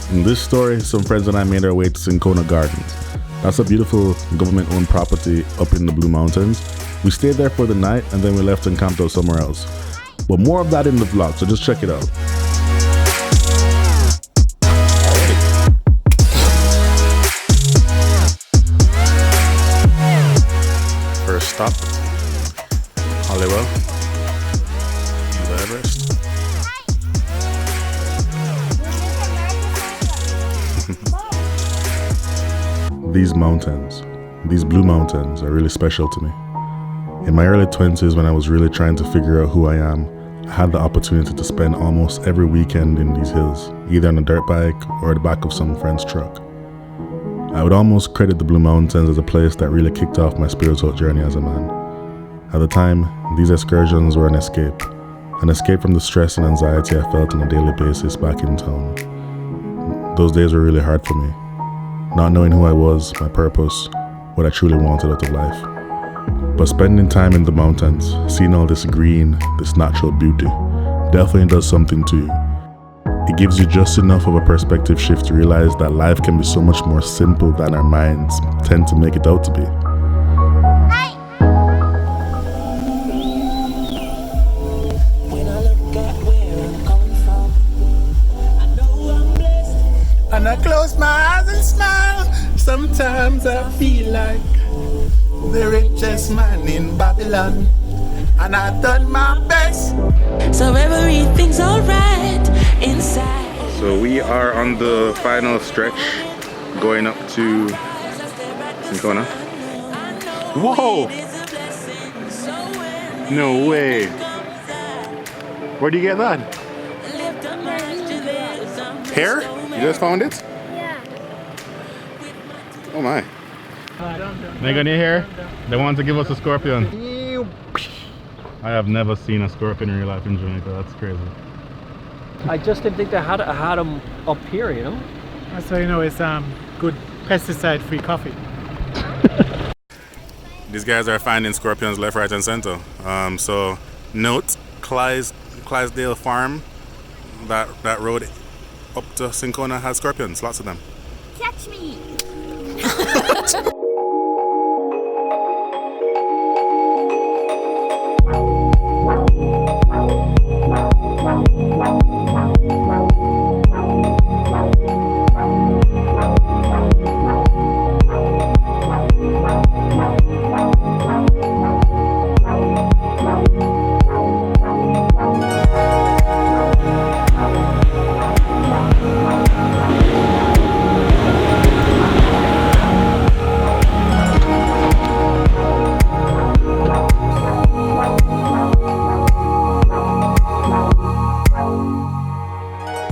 In this story, some friends and I made our way to Cinchona Gardens. That's a beautiful government-owned property up in the Blue Mountains. We stayed there for the night and then we left and camped out somewhere else. But more of that in the vlog, so just check it out. First stop, Hollywood, the Everest. These mountains, these Blue Mountains, are really special to me. In my early 20s, when I was really trying to figure out who I am, I had the opportunity to spend almost every weekend in these hills, either on a dirt bike or the back of some friend's truck. I would almost credit the Blue Mountains as a place that really kicked off my spiritual journey as a man. At the time, these excursions were an escape from the stress and anxiety I felt on a daily basis back in town. Those days were really hard for me, not knowing who I was, my purpose, what I truly wanted out of life. But spending time in the mountains, seeing all this green, this natural beauty, definitely does something to you. It gives you just enough of a perspective shift to realize that life can be so much more simple than our minds tend to make it out to be. And I close my eyes and smile. Sometimes I feel like the richest man in Babylon, and I've done my best. So everything's alright inside. So we are on the final stretch going up to Cinchona. Whoa! No way! Where do you get that? Here? You just found it? Yeah. Oh my. Megan, you here? They want to give us a scorpion. I have never seen a scorpion in real life in Jamaica. That's crazy. I just didn't think they had them up here, you know? So you know, it's good pesticide-free coffee. These guys are finding scorpions left, right, and center. So note, Clydesdale Farm, that road up to Cinchona has scorpions, lots of them. Catch me!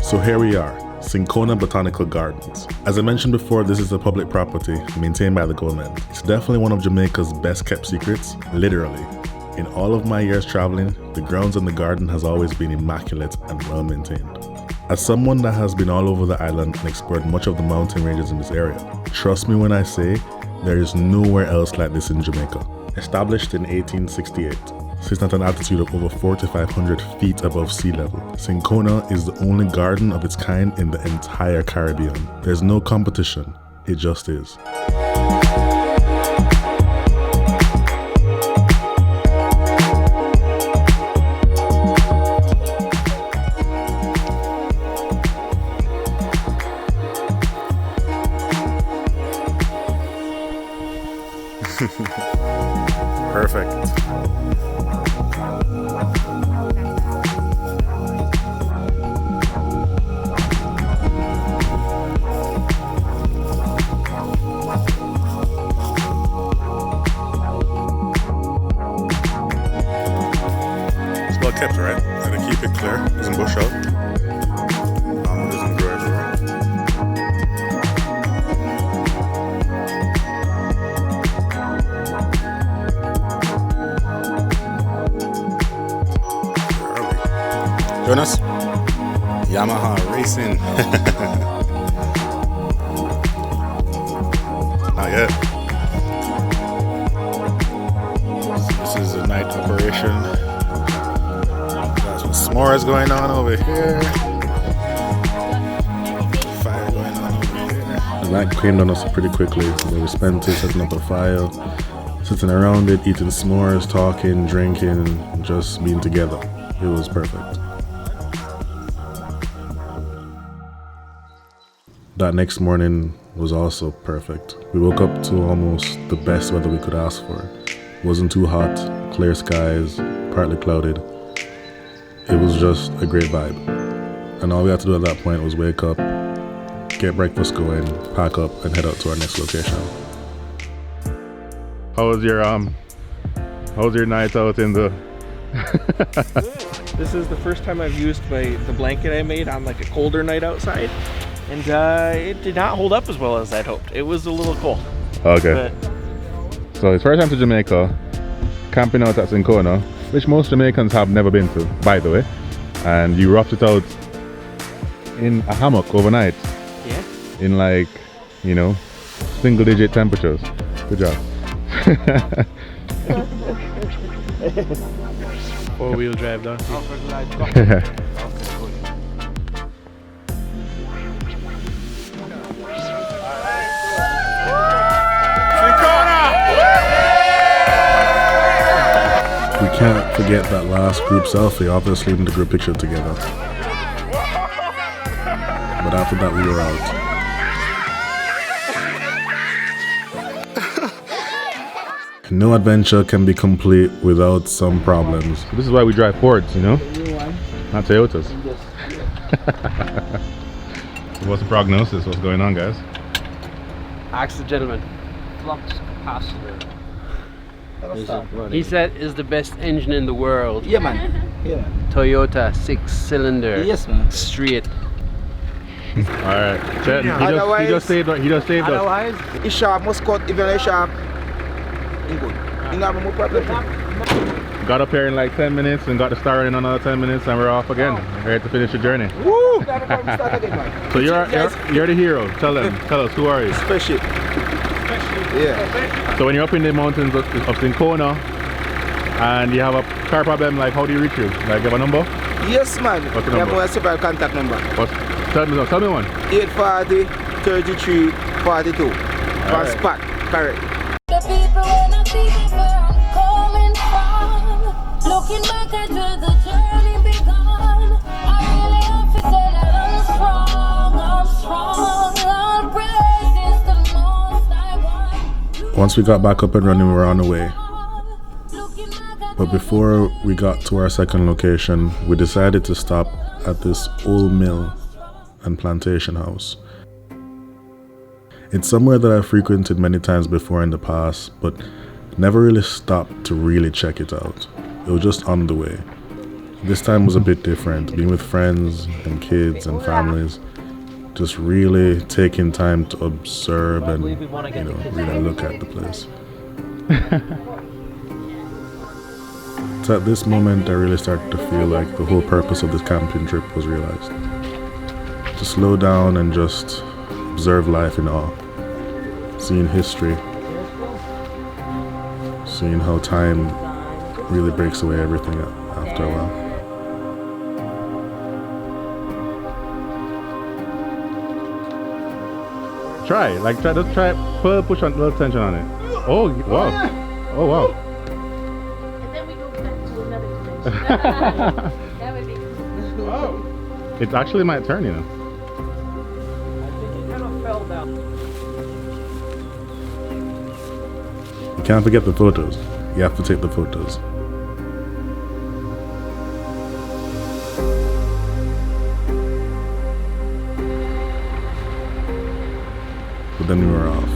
So here we are, Cinchona Botanical Gardens. As I mentioned before, this is a public property maintained by the government. It's definitely one of Jamaica's best kept secrets, literally. In all of my years traveling, the grounds and the garden has always been immaculate and well maintained. As someone that has been all over the island and explored much of the mountain ranges in this area, trust me when I say there is nowhere else like this in Jamaica. Established in 1868, sits at an altitude of over 4,500 feet above sea level, Cinchona is the only garden of its kind in the entire Caribbean. There's no competition, it just is. Perfect. It's well kept, right? Gotta keep it clear, doesn't bush out. Doesn't grow everywhere. Jonas? Yamaha Racing. Not yet. This is a night operation. Got some s'mores going on over here. Fire Night came on us pretty quickly. We spent it setting up a fire, sitting around it, eating s'mores, talking, drinking, just being together. It was perfect. That next morning was also perfect. We woke up to almost the best weather we could ask for. It wasn't too hot, clear skies, partly clouded. It was just a great vibe. And all we had to do at that point was wake up, get breakfast going, pack up, and head out to our next location. How was your night out in the This is the first time I've used the blanket I made on like a colder night outside, and it did not hold up as well as I'd hoped. It was a little cold. Okay. So it's first time to Jamaica, camping out at Cinchona, which most Jamaicans have never been to, by the way. And you roughed it out in a hammock overnight. Yeah. In like, you know, single digit temperatures. Good job. 4-wheel drive down. We can't forget that last group selfie, obviously in the group picture together. But after that we were out. No adventure can be complete without some problems. This is why we drive Fords, you know? Not Toyotas. What's the prognosis? What's going on, guys? Ask the gentleman. Flux capacitor. He said is the best engine in the world. Yeah, man. Yeah. Toyota 6-cylinder. Yes, man. Straight. Alright. He just saved us. Otherwise, It's sharp, must cut, even if sharp. It's good. You know, no problem. Got up here in like 10 minutes and got the star in another 10 minutes and we're off again. Ready to finish the journey. Woo! Start again, man. So you're the hero. Tell us, who are you? Special. Yeah. So when you're up in the mountains of Cinchona and you have a car problem, like how do you reach you? Like you have a number? Yes, man. What's the We have number? a separate contact number. Tell me one. 840 33 42. One spot. Correct. The people when I see where I'm coming from, looking back at where the journey begun, I really have to say that I'm strong, all praise is the most I want. Once we got back up and running, we were on the way. But before we got to our second location, we decided to stop at this old mill and plantation house. It's somewhere that I've frequented many times before in the past, but never really stopped to really check it out. It was just on the way. This time was a bit different, being with friends and kids and families, just really taking time to observe and, really look at the place. It's at this moment I really started to feel like the whole purpose of this camping trip was realized. To slow down and just observe life in awe. Seeing history. Seeing how time really breaks away everything after a while. Just try, push on a little tension on it. Oh, wow. Oh, wow. And then we go back to another dimension. That would be cool. It actually might turn, you know. I think it kind of fell down. You can't forget the photos. You have to take the photos. But then we were off.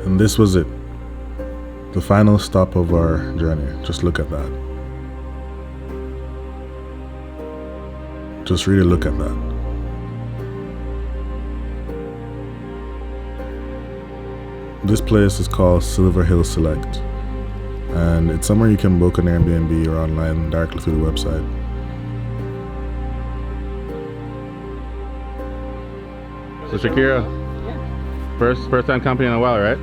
And this was it. The final stop of our journey. Just look at that. Just really look at that. This place is called Silver Hill Select, and it's somewhere you can book an Airbnb or online directly through the website. So Shakira, first time camping in a while, right?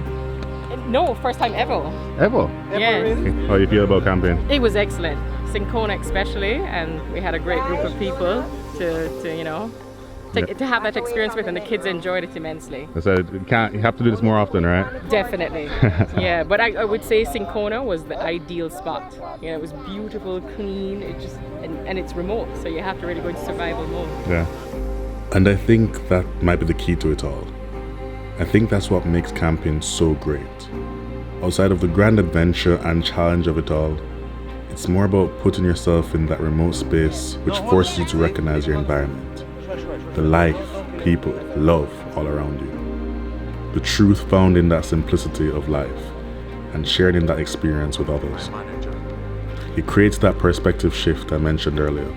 No, first time ever. Ever? Yes. How do you feel about camping? It was excellent. Cinchona especially, and we had a great group of people to to have that experience with, and the kids enjoyed it immensely. So you have to do this more often, right? Definitely. Yeah, but I would say Cinchona was the ideal spot. You know, it was beautiful, clean, and it's remote, so you have to really go into survival mode. Yeah. And I think that might be the key to it all. I think that's what makes camping so great. Outside of the grand adventure and challenge of it all, it's more about putting yourself in that remote space which forces you to recognize your environment, the life, people, love all around you, the truth found in that simplicity of life, and shared in that experience with others. It creates that perspective shift I mentioned earlier,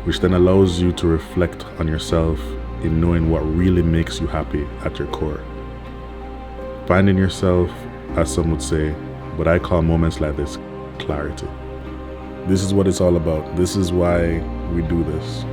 which then allows you to reflect on yourself in knowing what really makes you happy at your core. Finding yourself, as some would say, what I call moments like this, clarity. This is what it's all about. This is why we do this.